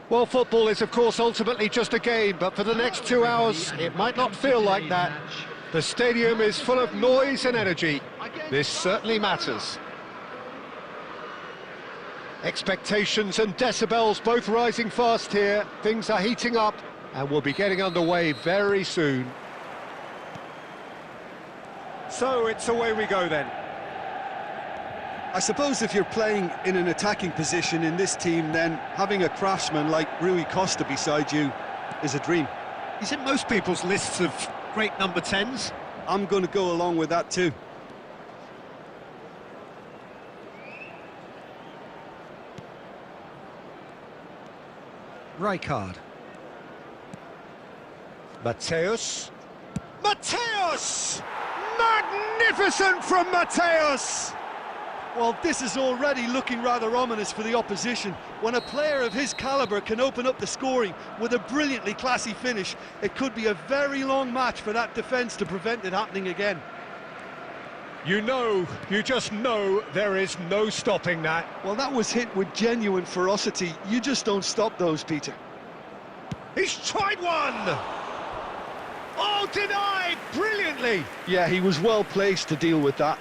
Well, football is, of course, ultimately just a game, but for the next 2 hours, it might not feel like that. The stadium is full of noise and energy. This certainly matters. Expectations and decibels both rising fast here. Things are heating up, and we'll be getting underway very soon. So it's away we go then. I suppose if you're playing in an attacking position in this team, then having a craftsman like Rui Costa beside you is a dream. He's in most people's lists of great number 10s. I'm going to go along with that too. Rijkaard. Mateus. Mateus! Magnificent from Mateus! Well, this is already looking rather ominous for the opposition. When a player of his calibre can open up the scoring with a brilliantly classy finish, it could be a very long match for that defence to prevent it happening again. You just know there is no stopping that. Well, that was hit with genuine ferocity. You just don't stop those, Peter. He's tried one! Oh, denied brilliantly! Yeah, he was well placed to deal with that.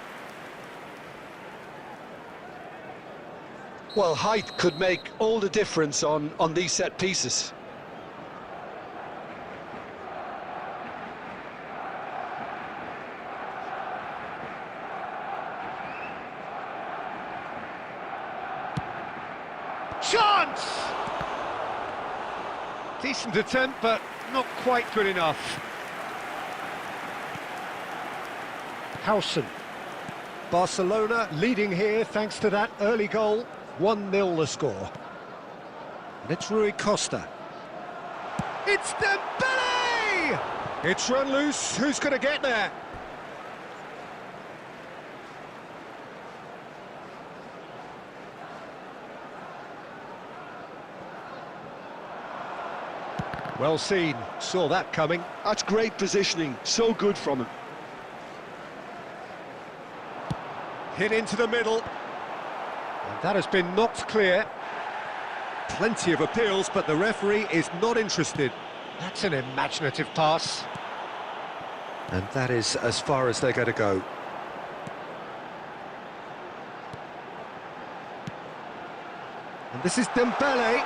Well, height could make all the difference on these set pieces. Chance! Decent attempt, but not quite good enough. Howson. Barcelona leading here thanks to that early goal. 1-0 the score. And it's Rui Costa. It's Dembele! It's run loose. Who's going to get there? Well seen. Saw that coming. That's great positioning. So good from him. Hit into the middle. And that has been knocked clear. Plenty of appeals, but the referee is not interested. That's an imaginative pass. And that is as far as they're going to go. And this is Dembele.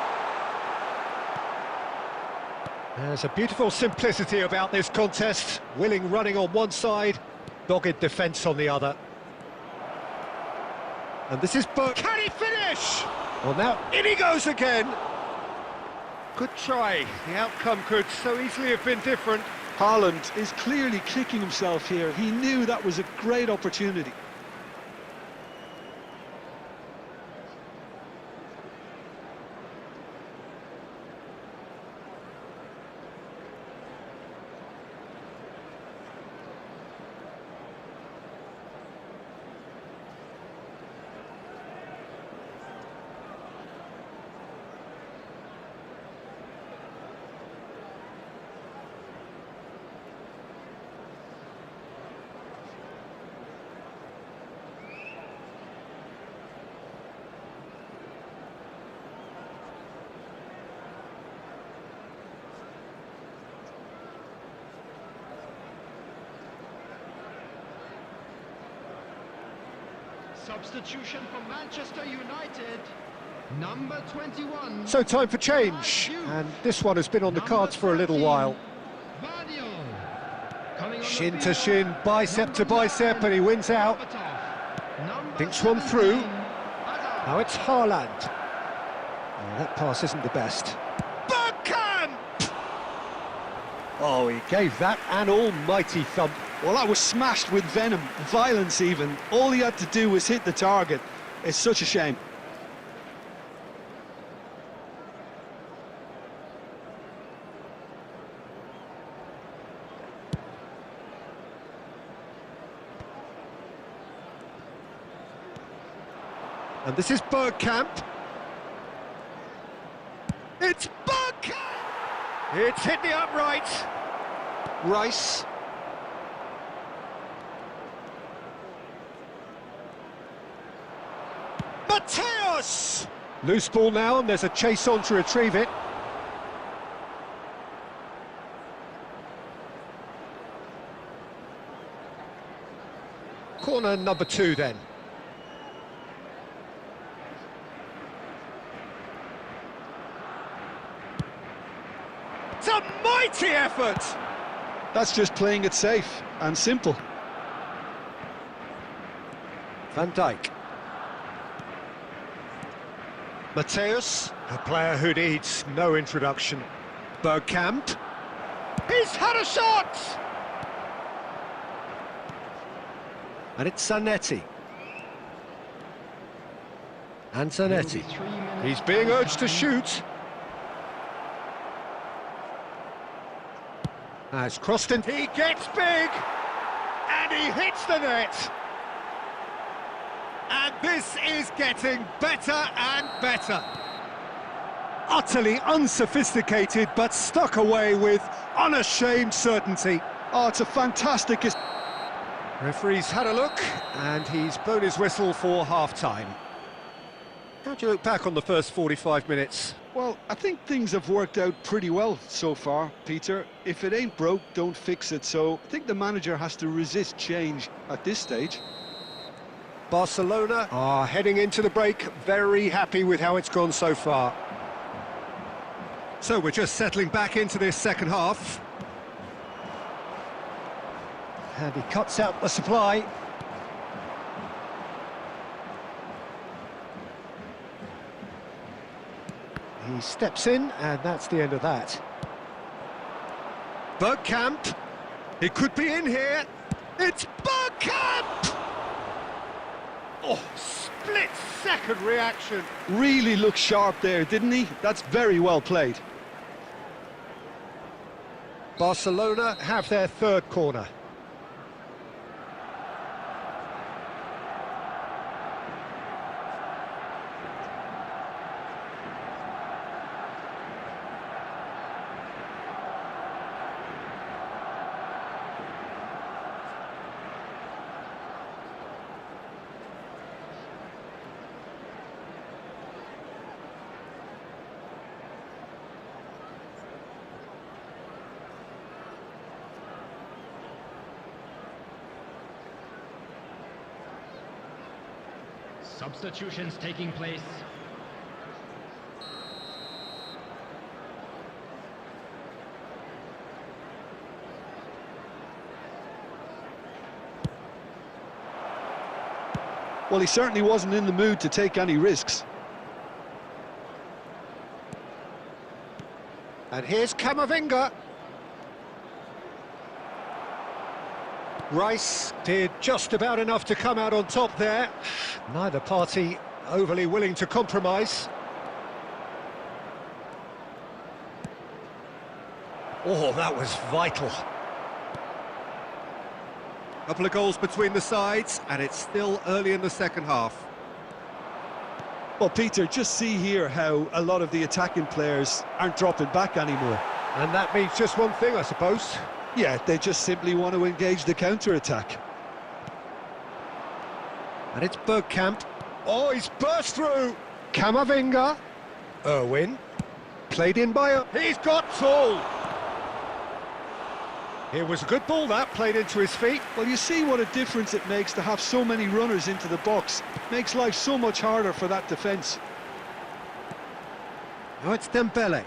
There's a beautiful simplicity about this contest. Willing running on one side, dogged defence on the other. And this is Can he finish? Well, now in he goes again. Good try. The outcome could so easily have been different. Haaland is clearly kicking himself here. He knew that was a great opportunity. Substitution for Manchester United, number 21. So time for change, and this one has been on the cards for a little while. Shin to shin, bicep to bicep, and he wins out. Thinks one through. Now it's Haaland. Oh, that pass isn't the best. Bergkamp! Oh, he gave that an almighty thump. Well, that was smashed with venom, violence even. All he had to do was hit the target. It's such a shame. And this is Bergkamp. It's Bergkamp! It's hit the upright. Rice. Mateus! Loose ball now, and there's a chase on to retrieve it. Corner number 2 then. It's a mighty effort! That's just playing it safe and simple. Van Dijk. Mateus, a player who needs no introduction. Bergkamp. He's had a shot! And it's Zanetti. And Zanetti. He's being urged to shoot. Has crossed in. He gets big! And he hits the net! And this is getting better and better. Utterly unsophisticated, but stuck away with unashamed certainty. Oh, it's a fantastic... Referee's had a look, and he's blown his whistle for half-time. How do you look back on the first 45 minutes? Well, I think things have worked out pretty well so far, Peter. If it ain't broke, don't fix it. So I think the manager has to resist change at this stage. Barcelona are heading into the break, very happy with how it's gone so far. So we're just settling back into this second half. And he cuts out the supply. He steps in, and that's the end of that. Bergkamp. He could be in here. It's Bergkamp! Oh, split-second reaction. Really looked sharp there, didn't he? That's very well played. Barcelona have their third corner. Substitutions taking place. Well, he certainly wasn't in the mood to take any risks. And here's Camavinga. Rice did just about enough to come out on top there. Neither party overly willing to compromise. Oh, that was vital. Couple of goals between the sides, and it's still early in the second half. Well, Peter, just see here how a lot of the attacking players aren't dropping back anymore. And that means just one thing, I suppose. Yeah, they just simply want to engage the counter-attack. And it's Bergkamp. Oh, he's burst through. Camavinga. Irwin. Played in by... He's got tall. It was a good ball, that, played into his feet. Well, you see what a difference it makes to have so many runners into the box. Makes life so much harder for that defence. Now it's Dembele.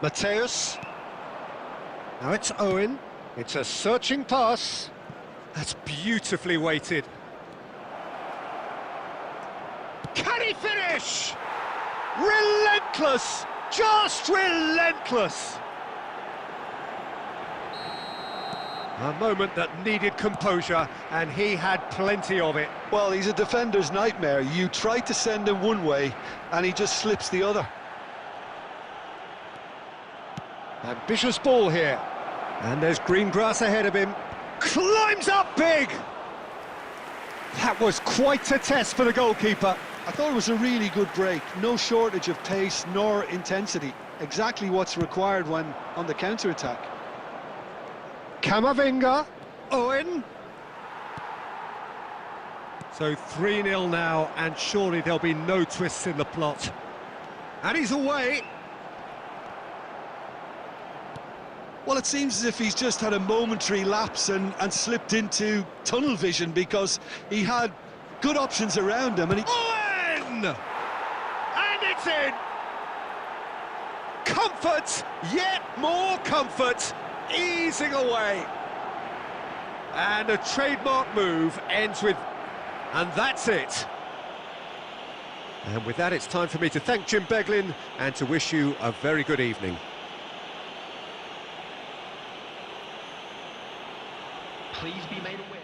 Mateus. Now it's Owen. It's a searching pass. That's beautifully weighted. Can he finish? Relentless! Just relentless! A moment that needed composure, and he had plenty of it. Well, he's a defender's nightmare. You try to send him one way, and he just slips the other. Ambitious ball here. And there's green grass ahead of him. Climbs up big! That was quite a test for the goalkeeper. I thought it was a really good break. No shortage of pace nor intensity. Exactly what's required when on the counter-attack. Camavinga. Owen. So 3-0 now, and surely there'll be no twists in the plot. And he's away. Well, it seems as if he's just had a momentary lapse and slipped into tunnel vision, because he had good options around him and he... Owen! And it's in! Comfort, yet more comfort, easing away. And a trademark move ends with... and that's it. And with that, it's time for me to thank Jim Beglin and to wish you a very good evening. Please be made aware.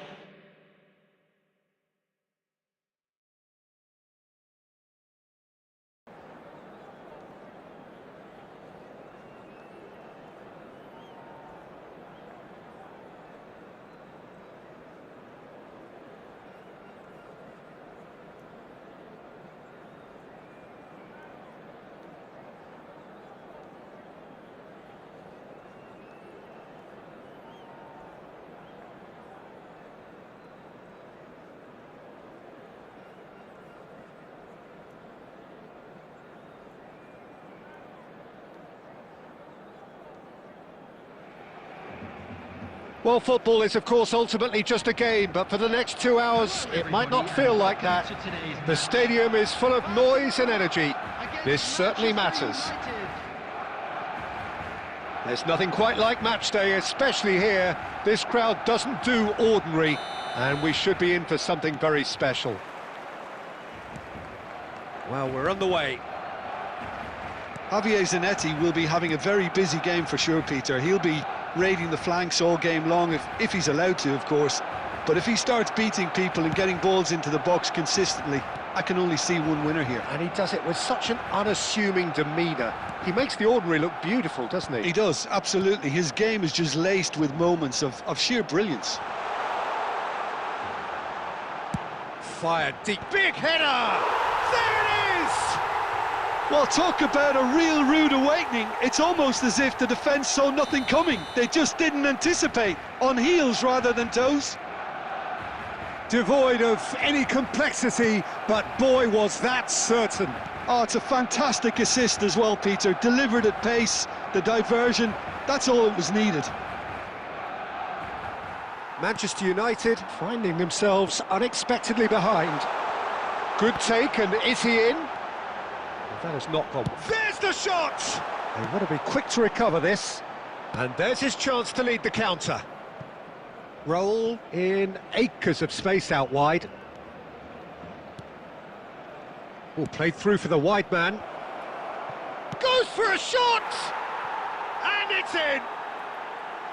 Well, football is, of course, ultimately just a game, but for the next 2 hours, it might not feel like that. The stadium is full of noise and energy. This certainly matters. There's nothing quite like match day, especially here. This crowd doesn't do ordinary, and we should be in for something very special. Well, we're on the way. Javier Zanetti will be having a very busy game for sure, Peter. He'll be raiding the flanks all game long, if he's allowed to, of course. But if he starts beating people and getting balls into the box consistently, I can only see one winner here. And he does it with such an unassuming demeanour. He makes the ordinary look beautiful, doesn't he? He does, absolutely. His game is just laced with moments of sheer brilliance. Fired deep, big header! There it is! Well, talk about a real rude awakening. It's almost as if the defence saw nothing coming. They just didn't anticipate, on heels rather than toes. Devoid of any complexity, but boy, was that certain. Oh, it's a fantastic assist as well, Peter. Delivered at pace, the diversion, that's all that was needed. Manchester United finding themselves unexpectedly behind. Good take, and is he in? That has not gone. There's the shot! They want to be quick to recover this. And there's his chance to lead the counter. Roll in acres of space out wide. Oh, played through for the wide man. Goes for a shot! And it's in!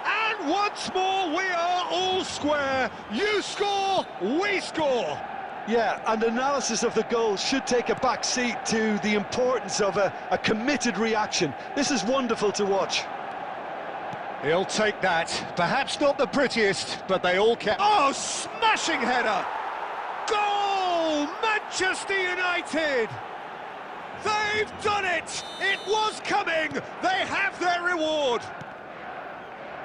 And once more we are all square. You score, we score! Yeah, and analysis of the goal should take a back seat to the importance of a committed reaction. This is wonderful to watch. He'll take that. Perhaps not the prettiest, but they all count. Oh, smashing header! Goal! Manchester United! They've done it! It was coming! They have their reward!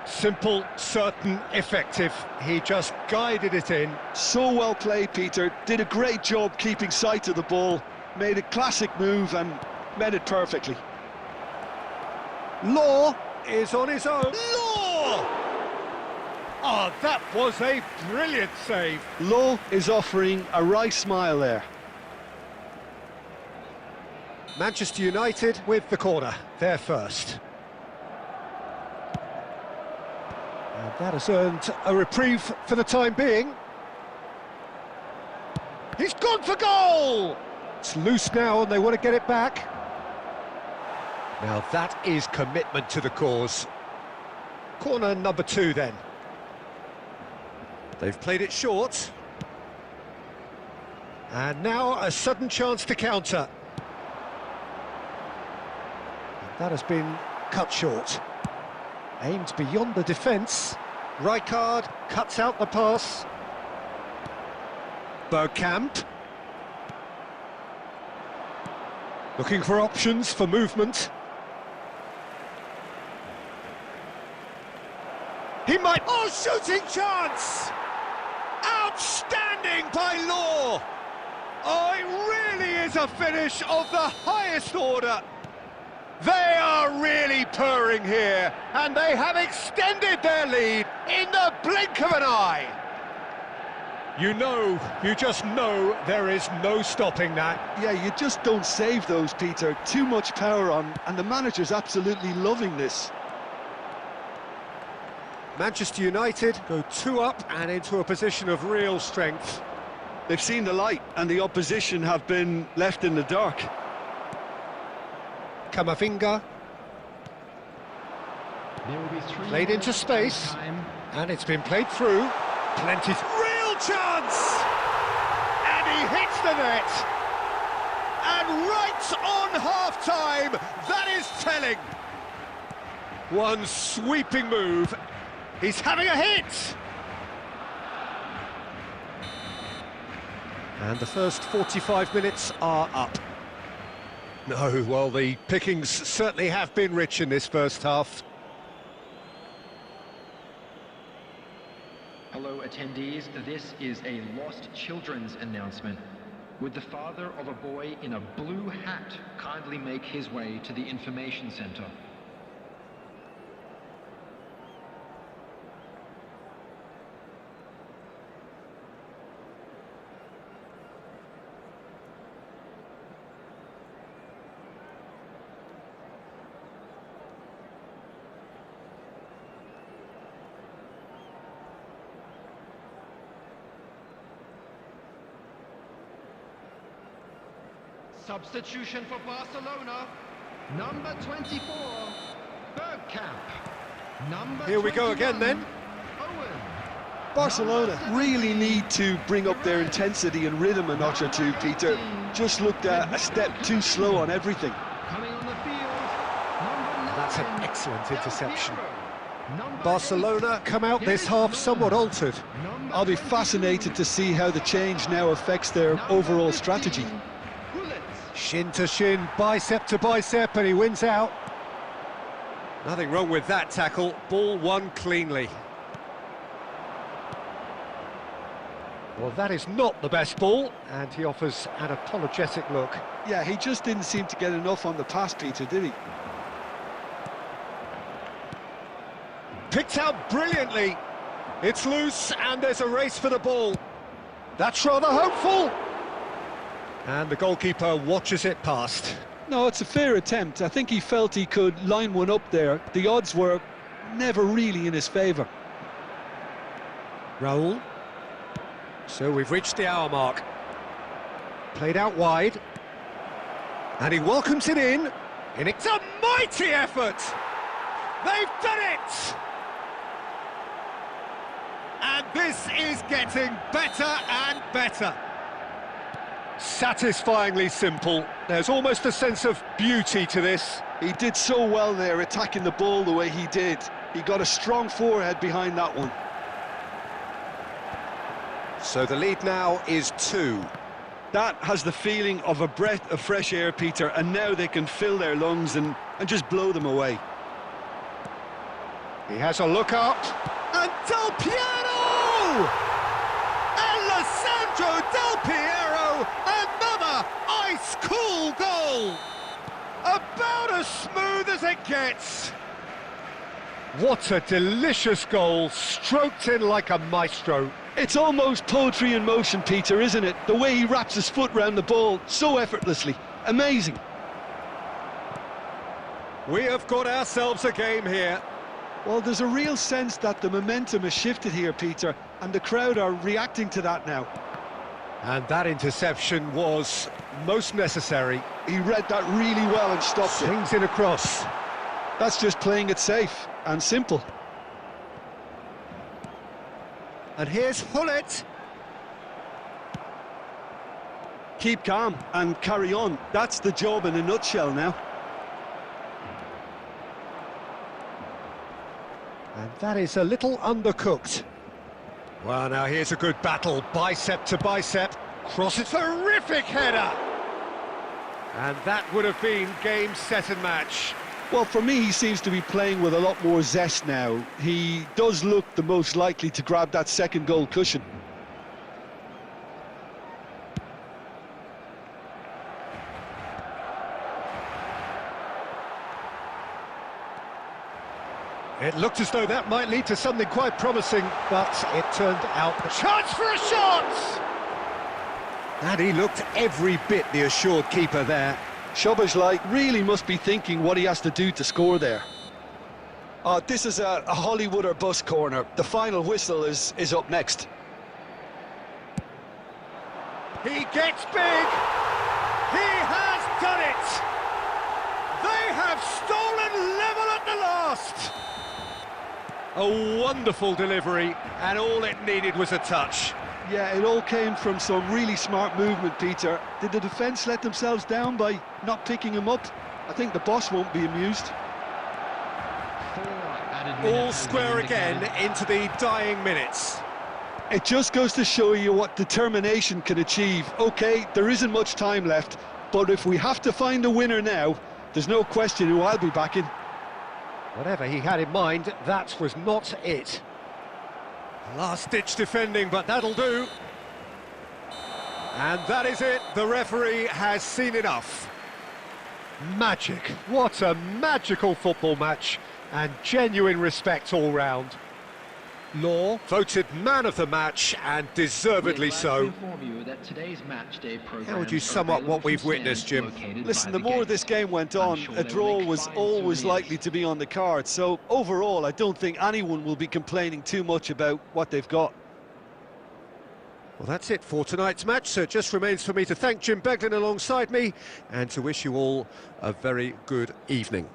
Simple, certain, effective. He just guided it in. So well played, Peter. Did a great job keeping sight of the ball. Made a classic move and met it perfectly. Law is on his own. Law! Oh, that was a brilliant save. Law is offering a wry smile there. Manchester United with the corner. They're first. And that has earned a reprieve for the time being. He's gone for goal! It's loose now and they want to get it back. Now that is commitment to the cause. Corner number 2 then. They've played it short. And now a sudden chance to counter. And that has been cut short. Aimed beyond the defence. Rijkaard cuts out the pass. Bergkamp. Looking for options for movement. He might... Oh, shooting chance! Outstanding by Law! Oh, it really is a finish of the highest order. They are really purring here, and they have extended their lead in the blink of an eye. You just know there is no stopping that. Yeah, you just don't save those, Peter. Too much power on, and the manager's absolutely loving this. Manchester United go 2 up and into a position of real strength. They've seen the light, and the opposition have been left in the dark. Camavinga, There will be 3 played into space, and it's been played through. Plenty, real chance! And he hits the net! And right on half-time, that is telling! One sweeping move, he's having a hit! And the first 45 minutes are up. No, well, the pickings certainly have been rich in this first half. Hello attendees, this is a lost children's announcement. Would the father of a boy in a blue hat kindly make his way to the information center? Substitution for Barcelona, number 24, Bergkamp. Here we go again then. Owen. Barcelona really need to bring up their intensity and rhythm a notch or two, Peter. Just looked a step too slow on everything. Coming on the field, number 9, That's an excellent interception. Number Barcelona come out this half somewhat altered. I'll be fascinated to see how the change now affects their overall strategy. Shin to shin, bicep to bicep, and he wins out. Nothing wrong with that tackle. Ball won cleanly. Well, that is not the best ball, and he offers an apologetic look. Yeah, he just didn't seem to get enough on the pass, Peter, did he? Picked out brilliantly. It's loose, and there's a race for the ball. That's rather hopeful. And the goalkeeper watches it past. No, it's a fair attempt. I think he felt he could line one up there. The odds were never really in his favour. Raul. So we've reached the hour mark. Played out wide. And he welcomes it in. And it's a mighty effort! They've done it! And this is getting better and better. Satisfyingly simple. There's almost a sense of beauty to this. He did so well there, attacking the ball the way he did. He got a strong forehead behind that one. So the lead now is 2. That has the feeling of a breath of fresh air, Peter, and now they can fill their lungs and just blow them away. He has a look up. And Del Piero! Alessandro Del Piero! Another ice-cool goal! About as smooth as it gets. What a delicious goal, stroked in like a maestro. It's almost poetry in motion, Peter, isn't it? The way he wraps his foot round the ball so effortlessly. Amazing. We have got ourselves a game here. Well, there's a real sense that the momentum has shifted here, Peter, and the crowd are reacting to that now. And that interception was most necessary. He read that really well and stopped it. Swings it across. That's just playing it safe and simple. And here's Hullet. Keep calm and carry on. That's the job in a nutshell now. And that is a little undercooked. Well, now here's a good battle, bicep to bicep. Cross, it's a terrific header! And that would have been game, set and match. Well, for me, he seems to be playing with a lot more zest now. He does look the most likely to grab that second goal cushion. It looked as though that might lead to something quite promising, but it turned out a chance for a shot! And he looked every bit the assured keeper there. Szoboszlai really must be thinking what he has to do to score there. This is a Hollywood or bust corner. The final whistle is up next. He gets big! He has done it! They have stolen level at the last! A wonderful delivery, and all it needed was a touch. Yeah, it all came from some really smart movement, Peter. Did the defence let themselves down by not picking him up? I think the boss won't be amused. All square again into the dying minutes. It just goes to show you what determination can achieve. OK, there isn't much time left, but if we have to find a winner now, there's no question who I'll be backing. Whatever he had in mind, that was not it. Last-ditch defending, but that'll do. And that is it. The referee has seen enough. Magic. What a magical football match. And genuine respect all round. Law voted man of the match, and deservedly so. How would you sum up what we've witnessed, Jim? Listen, the more this game went on, a draw was always likely to be on the card. So overall, I don't think anyone will be complaining too much about what they've got. Well, that's it for tonight's match, so it just remains for me to thank Jim Beglin alongside me and to wish you all a very good evening.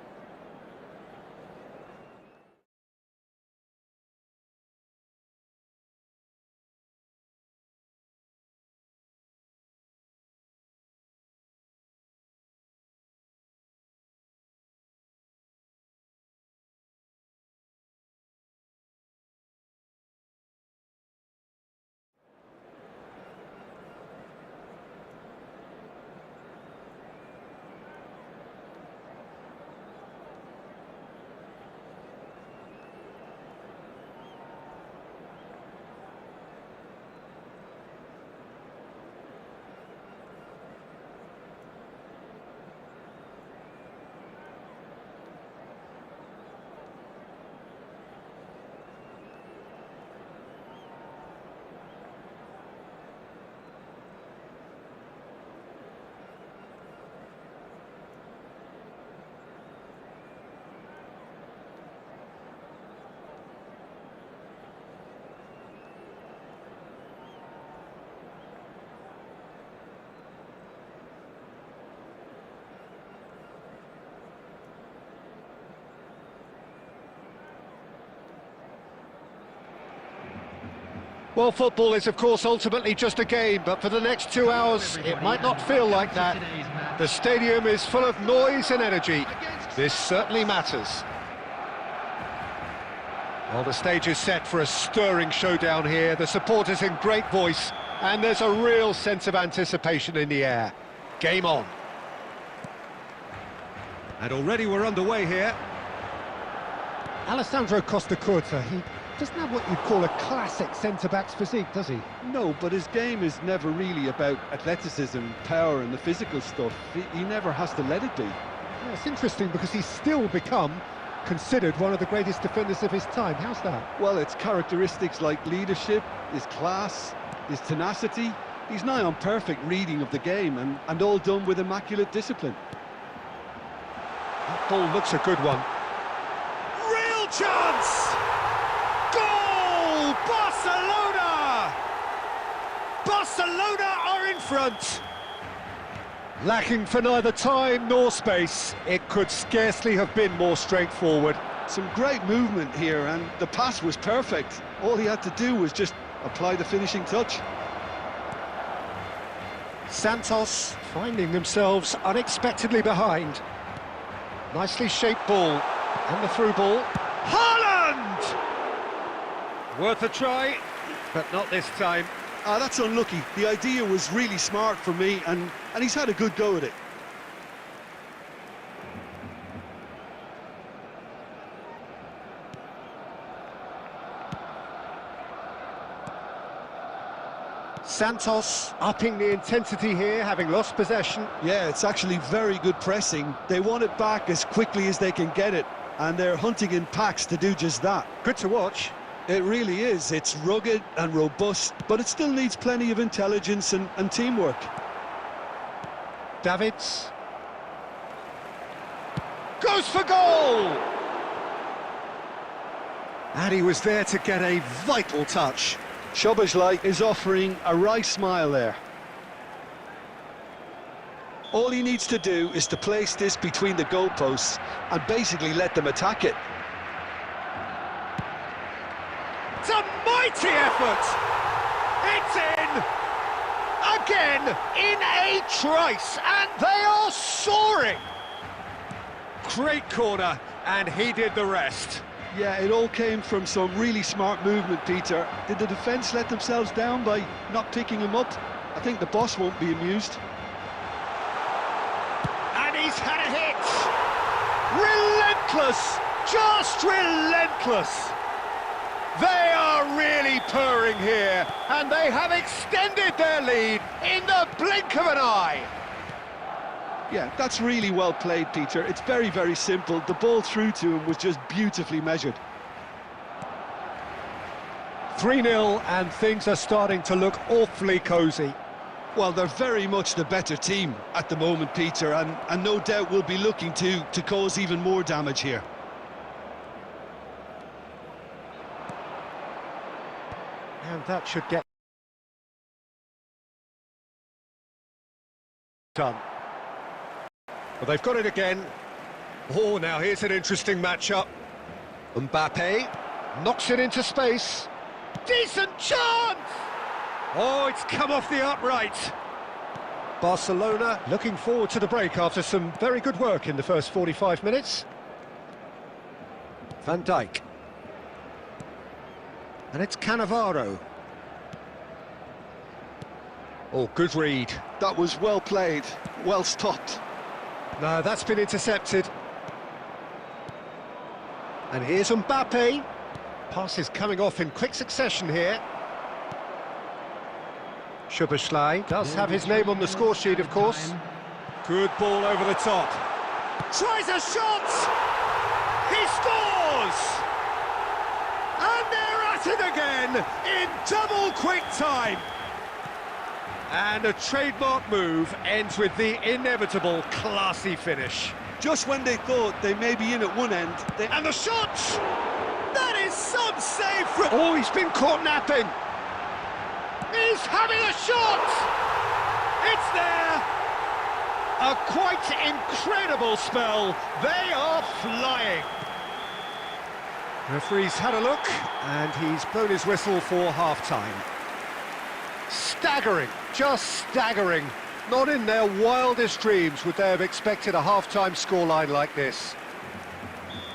Well, football is, of course, ultimately just a game, but for the next 2 hours, it might not feel like that. The stadium is full of noise and energy. This certainly matters. Well, the stage is set for a stirring showdown here. The supporters in great voice, and there's a real sense of anticipation in the air. Game on. And already we're underway here. Alessandro Costa Curta, he doesn't have what you'd call a classic centre-back's physique, does he? No, but his game is never really about athleticism, power and the physical stuff. He never has to let it be. Yeah, it's interesting because he's still become considered one of the greatest defenders of his time. How's that? Well, it's characteristics like leadership, his class, his tenacity. He's nigh on perfect reading of the game and all done with immaculate discipline. That ball looks a good one. Real chance! Goal! Barcelona! Barcelona are in front! Lacking for neither time nor space, it could scarcely have been more straightforward. Some great movement here, and the pass was perfect. All he had to do was just apply the finishing touch. Santos finding themselves unexpectedly behind. Nicely shaped ball, and the through ball. Haaland! Worth a try, but not this time. That's unlucky. The idea was really smart for me, and he's had a good go at it. Santos upping the intensity here, having lost possession. Yeah, it's actually very good pressing. They want it back as quickly as they can get it. and they're hunting in packs to do just that. Good to watch. It really is. It's rugged and robust, but it still needs plenty of intelligence and teamwork. Davids. Goes for goal! And he was there to get a vital touch. Szoboszlai is offering a wry smile there. All he needs to do is to place this between the goalposts and basically let them attack it. It's a mighty effort! It's in! Again, in a trice, and they are soaring! Great corner, and he did the rest. Yeah, it all came from some really smart movement, Peter. Did the defence let themselves down by not picking him up? I think the boss won't be amused. And he's had a hit! Relentless! Just relentless! They are really purring here, and they have extended their lead in the blink of an eye. Yeah, that's really well played, Peter. It's very, very simple. The ball through to him was just beautifully measured. 3-0, and things are starting to look awfully cosy. Well, they're very much the better team at the moment, Peter, and no doubt will be looking to cause even more damage here. And that should get done. Well, they've got it again. Oh, now here's an interesting matchup. Mbappe knocks it into space. Decent chance! Oh, it's come off the upright. Barcelona looking forward to the break after some very good work in the first 45 minutes. Van Dijk. And it's Cannavaro. Oh, good read. That was well played, well stopped. No, that's been intercepted. And here's Mbappe. Passes coming off in quick succession here. Szoboszlai does have his name on the score sheet, of course. Good ball over the top. Tries a shot! He scores! And they're at it again in double quick time. And a trademark move ends with the inevitable classy finish. Just when they thought they may be in at one end, And the shot! That is some save from... Oh, he's been caught napping. He's having a shot! It's there! A quite incredible spell. They are flying. Referee's had a look, and he's blown his whistle for half-time. Staggering, just staggering. Not in their wildest dreams would they have expected a half-time scoreline like this.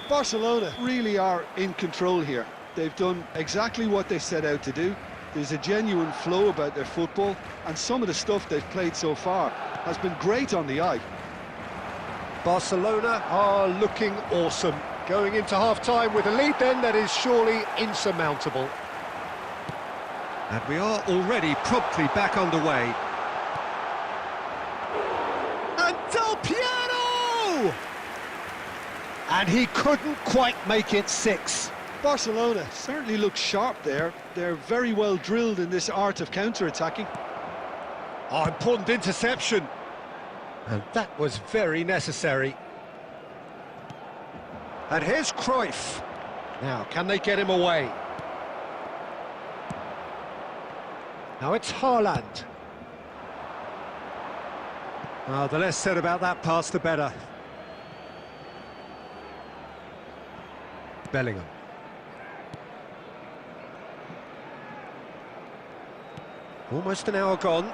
Barcelona really are in control here. They've done exactly what they set out to do. There's a genuine flow about their football, and some of the stuff they've played so far has been great on the eye. Barcelona are looking awesome. Going into half-time with a lead then that is surely insurmountable. And we are already promptly back underway. And Del Piero! And he couldn't quite make it 6. Barcelona certainly look sharp there. They're very well drilled in this art of counter-attacking. Oh, important interception. And that was very necessary. And here's Cruyff. Now, can they get him away? Now it's Haaland. Oh, the less said about that pass, the better. Bellingham. Almost an hour gone.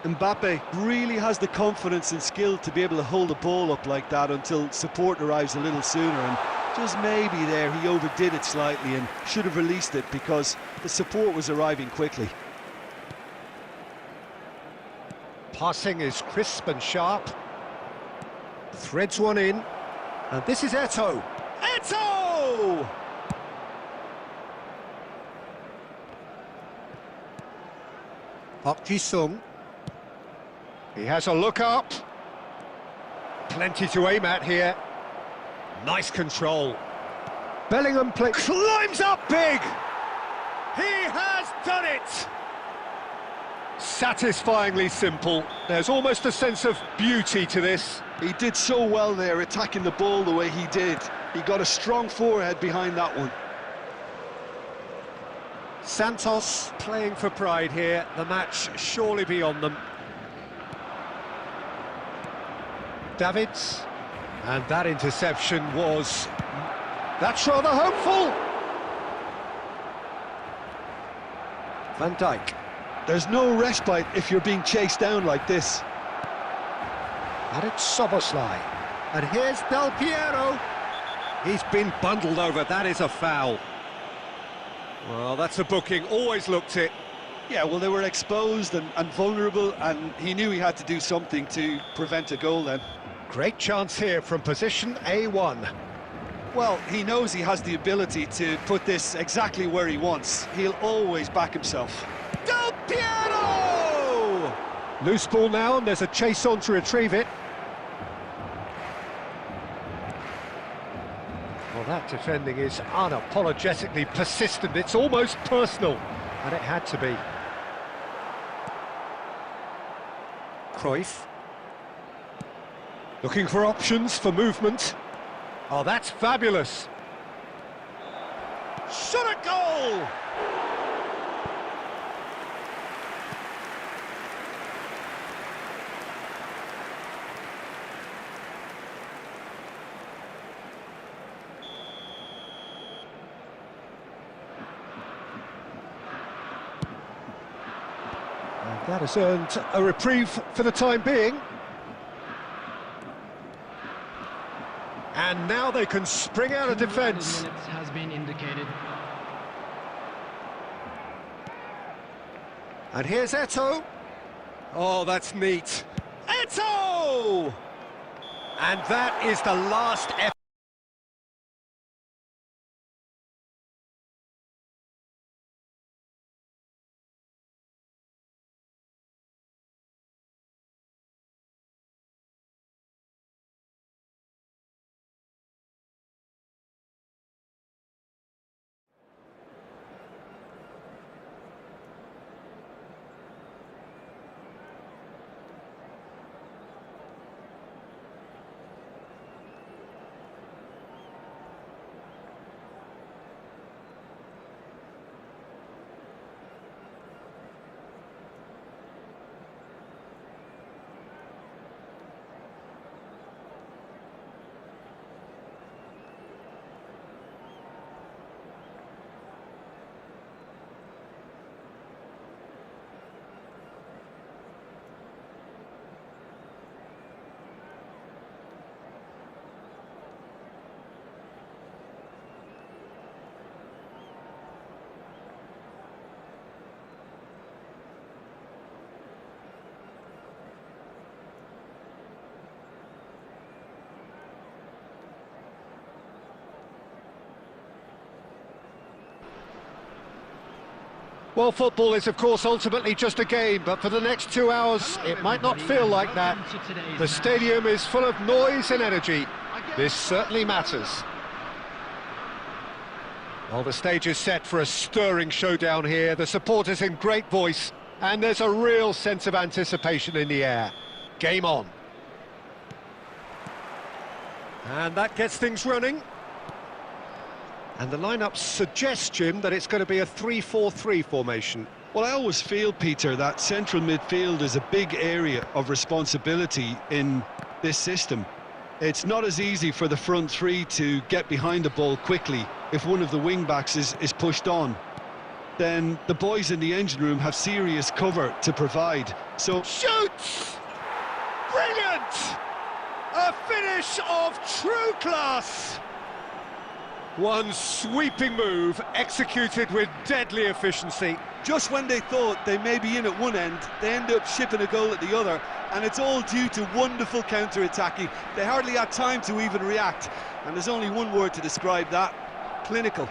Mbappe really has the confidence and skill to be able to hold the ball up like that until support arrives a little sooner, and just maybe there he overdid it slightly and should have released it because the support was arriving quickly. Passing is crisp and sharp. Threads one in. And this is Eto'o. Eto'o! Park Ji-sung. He has a look up. Plenty to aim at here. Nice control. Bellingham climbs up big! He has done it! Satisfyingly simple. There's almost a sense of beauty to this. He did so well there, attacking the ball the way he did. He got a strong forehead behind that one. Santos playing for pride here. The match surely beyond them. Davids. And that interception was... That's rather hopeful! Van Dijk. There's no respite if you're being chased down like this. And it's Szoboszlai. And here's Del Piero. He's been bundled over. That is a foul. Well, that's a booking. Always looked it. Yeah, well, they were exposed and vulnerable, and he knew he had to do something to prevent a goal then. Great chance here from position A1. Well, he knows he has the ability to put this exactly where he wants. He'll always back himself. Del Piero! Loose ball now, and there's a chase on to retrieve it. Well, that defending is unapologetically persistent. It's almost personal, and it had to be. Cruyff. Looking for options for movement. Oh, that's fabulous. Shot a goal! And that has earned a reprieve for the time being. And now they can spring out of defence. Has been indicated. And here's Eto'o. Oh, that's neat. Eto'o! And that is the last effort. Well, football is, of course, ultimately just a game, but for the next 2 hours, it might not feel like that. The stadium is full of noise and energy. This certainly matters. Well, the stage is set for a stirring showdown here. The supporters in great voice, and there's a real sense of anticipation in the air. Game on. And that gets things running. And the lineup suggests, Jim, that it's going to be a 3-4-3 formation. Well, I always feel, Peter, that central midfield is a big area of responsibility in this system. It's not as easy for the front three to get behind the ball quickly if one of the wing-backs is pushed on. Then the boys in the engine room have serious cover to provide. So shoots! Brilliant! A finish of true class! One sweeping move, executed with deadly efficiency. Just when they thought they may be in at one end, they end up shipping a goal at the other, and it's all due to wonderful counter-attacking. They hardly had time to even react, and there's only one word to describe that: clinical.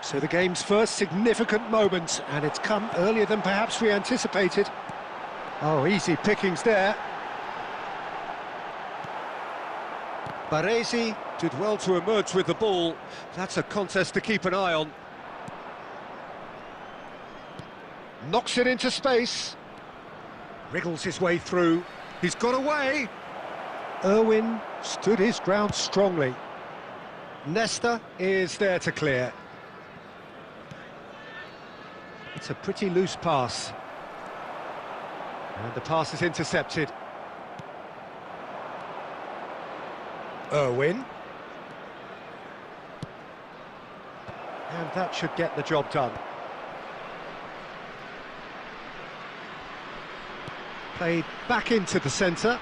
So the game's first significant moment, and it's come earlier than perhaps we anticipated. Oh, easy pickings there. Baresi did well to emerge with the ball. That's a contest to keep an eye on. Knocks it into space. Wriggles his way through. He's got away. Irwin stood his ground strongly. Nesta is there to clear. It's a pretty loose pass. And the pass is intercepted. Irwin. And that should get the job done. Played back into the centre.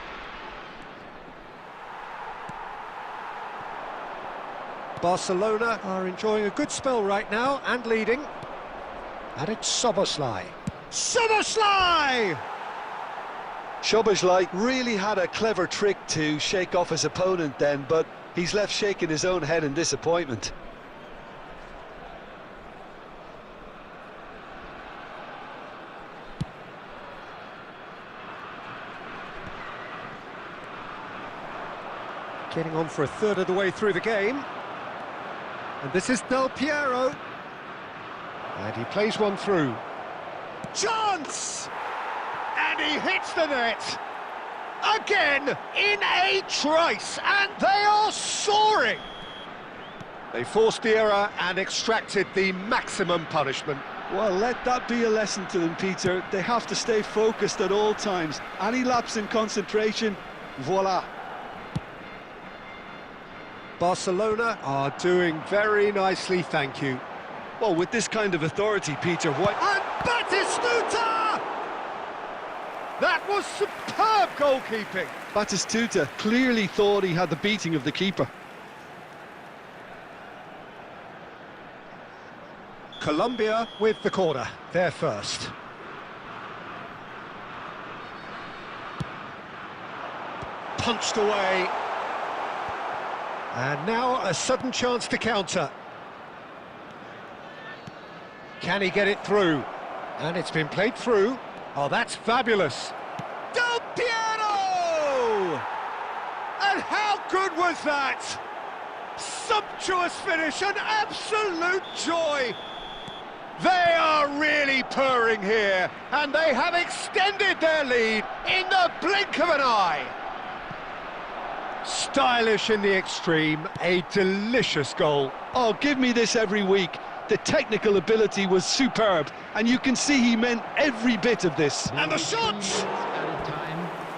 Barcelona are enjoying a good spell right now and leading. And it's Szoboszlai. Szoboszlai! Szoboszlai really had a clever trick to shake off his opponent then, but he's left shaking his own head in disappointment. Getting on for a third of the way through the game. And this is Del Piero. And he plays one through. Chance! And he hits the net. Again, in a trice, and they are soaring. They forced the error and extracted the maximum punishment. Well, let that be a lesson to them, Peter. They have to stay focused at all times. Any lapse in concentration, voila. Barcelona are doing very nicely, thank you. Well, with this kind of authority, Peter, what... And Batistuta! That was superb goalkeeping. Batistuta clearly thought he had the beating of the keeper. Colombia with the corner, they're first. Punched away. And now a sudden chance to counter. Can he get it through? And it's been played through. Oh, that's fabulous. Del Piero! And how good was that? Sumptuous finish, an absolute joy. They are really purring here, and they have extended their lead in the blink of an eye. Stylish in the extreme, a delicious goal. Oh, give me this every week. The technical ability was superb, and you can see he meant every bit of this. And the shot!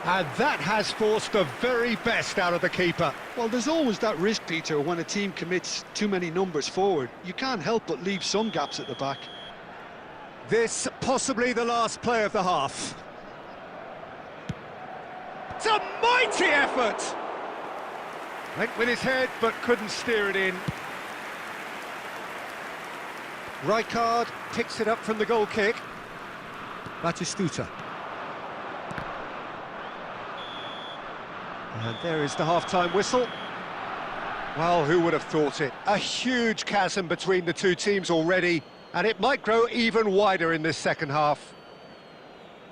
And that has forced the very best out of the keeper. Well, there's always that risk, Peter, when a team commits too many numbers forward. You can't help but leave some gaps at the back. This possibly the last play of the half. It's a mighty effort! Went with his head, but couldn't steer it in. Rijkaard picks it up from the goal kick. Batistuta. And there is the half-time whistle. Well, who would have thought it? A huge chasm between the two teams already, and it might grow even wider in this second half.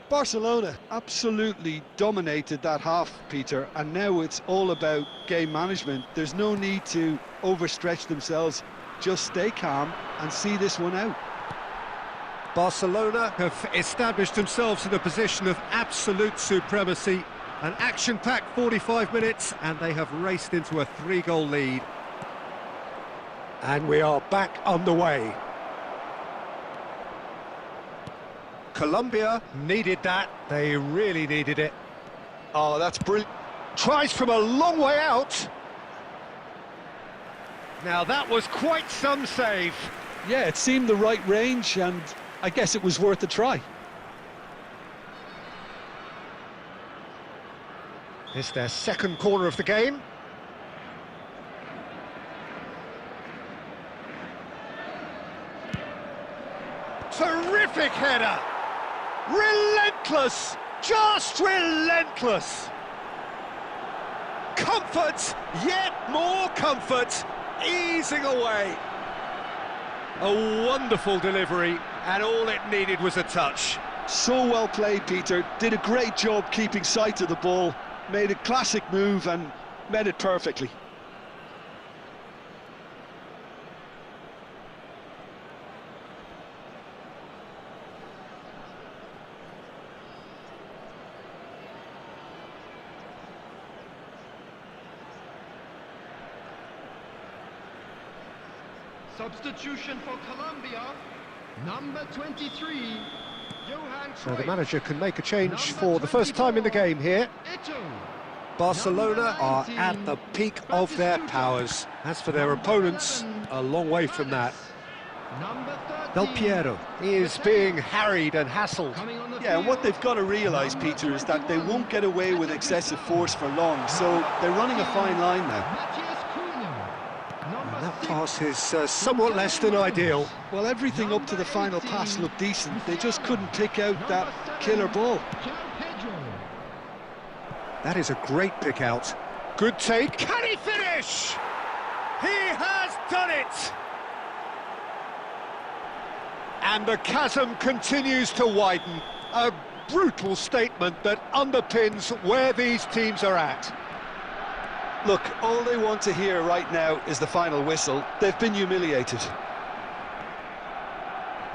Barcelona absolutely dominated that half, Peter, and now it's all about game management. There's no need to overstretch themselves. Just stay calm and see this one out. Barcelona have established themselves in a position of absolute supremacy. An action-packed 45 minutes, and they have raced into a 3-goal lead. And we are back on the way. Colombia needed that. They really needed it. Oh, that's brilliant. Tries from a long way out. Now that was quite some save. Yeah, it seemed the right range, and I guess it was worth a try. It's their second corner of the game. Terrific header. Relentless, just relentless. Comfort, yet more comfort, easing away. A wonderful delivery, and all it needed was a touch. So well played, Peter. Did a great job keeping sight of the ball, made a classic move and met it perfectly. Substitution for Colombia, number 23, Johan So the Cruyff. manager can make a change for the first time in the game here. Barcelona are at the peak of their powers. As for their opponents, a long way from that. Del Piero is being harried and hassled. Yeah, and what they've got to realise, Peter, is that they won't get away with excessive force for long, so they're running a fine line now. And that pass is somewhat less than ideal. Well, everything up to the final pass looked decent. They just couldn't pick out that killer ball. That is a great pick out. Good take. Can he finish? He has done it! And the chasm continues to widen. A brutal statement that underpins where these teams are at. Look, all they want to hear right now is the final whistle. They've been humiliated.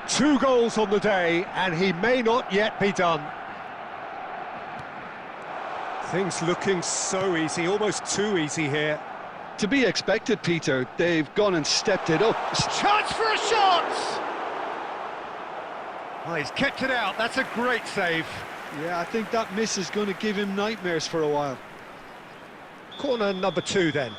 2 goals on the day, and he may not yet be done. Things looking so easy, almost too easy here. To be expected, Peter. They've gone and stepped it up. Chance for a shot! Oh, he's kept it out, that's a great save. Yeah, I think that miss is going to give him nightmares for a while. Corner number 2 then.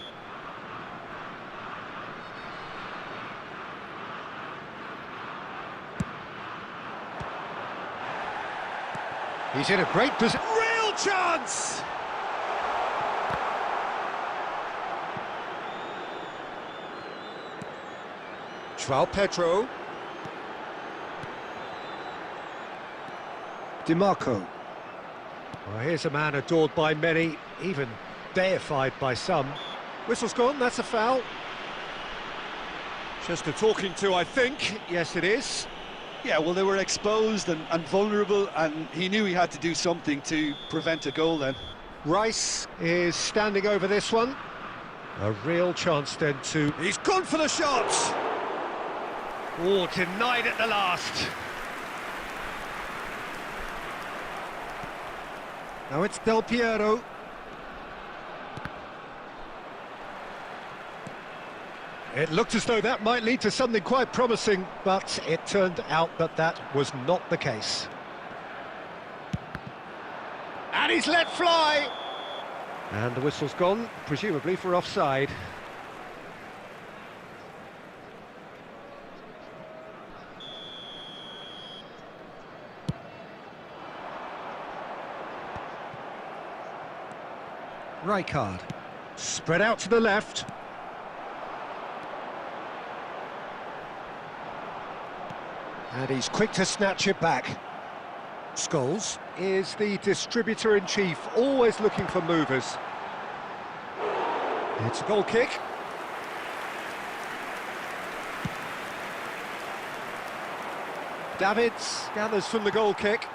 He's in a great position. Real chance! João Pedro. DiMarco. Well, here's a man adored by many, even deified by some. Whistle's gone, that's a foul. Just a talking to, I think. Yes, it is. Yeah, well, they were exposed and vulnerable, and he knew he had to do something to prevent a goal then. Rice is standing over this one. A real chance then to... He's gone for the shot! Oh, denied at the last. Now it's Del Piero. It looked as though that might lead to something quite promising, but it turned out that that was not the case. And he's let fly! And the whistle's gone, presumably for offside. Rijkaard, spread out to the left. And he's quick to snatch it back. Scholes is the distributor-in-chief, always looking for movers. It's a goal kick. Davids gathers from the goal kick.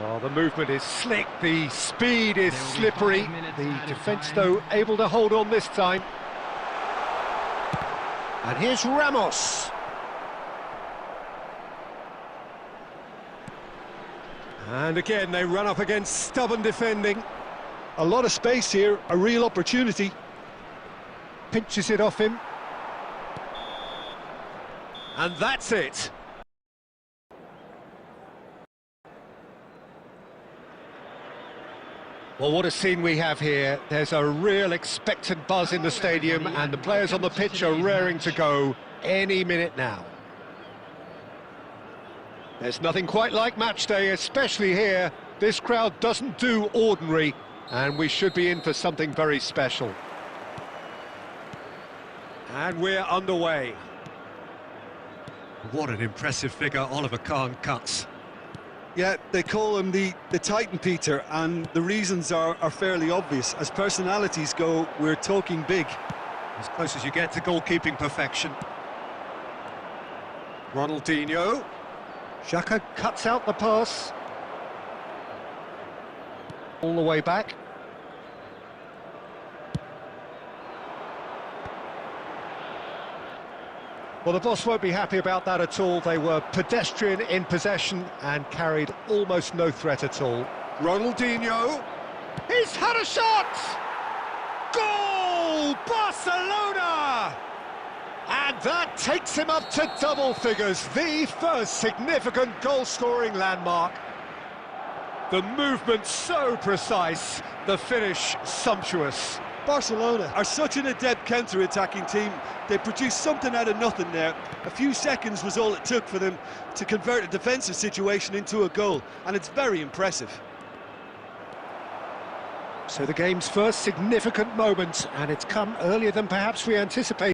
Oh, the movement is slick, the speed is slippery. The defence, though, able to hold on this time. And here's Ramos. And again, they run up against stubborn defending. A lot of space here, a real opportunity. Pinches it off him. And that's it. Well, what a scene we have here. There's a real expectant buzz in the stadium, and the players on the pitch are raring to go any minute now. There's nothing quite like match day, especially here. This crowd doesn't do ordinary, and we should be in for something very special. And we're underway. What an impressive figure Oliver Kahn cuts. Yeah, they call him the Titan, Peter, and the reasons are fairly obvious. As personalities go, we're talking big. As close as you get to goalkeeping perfection. Ronaldinho. Xhaka cuts out the pass. All the way back. Well, the boss won't be happy about that at all. They were pedestrian in possession and carried almost no threat at all. Ronaldinho. He's had a shot! Goal! Barcelona! And that takes him up to double figures, the first significant goal-scoring landmark. The movement so precise, the finish sumptuous. Barcelona are such an adept counter-attacking team. They produced something out of nothing there. A few seconds was all it took for them to convert a defensive situation into a goal, and it's very impressive. So the game's first significant moment, and it's come earlier than perhaps we anticipated.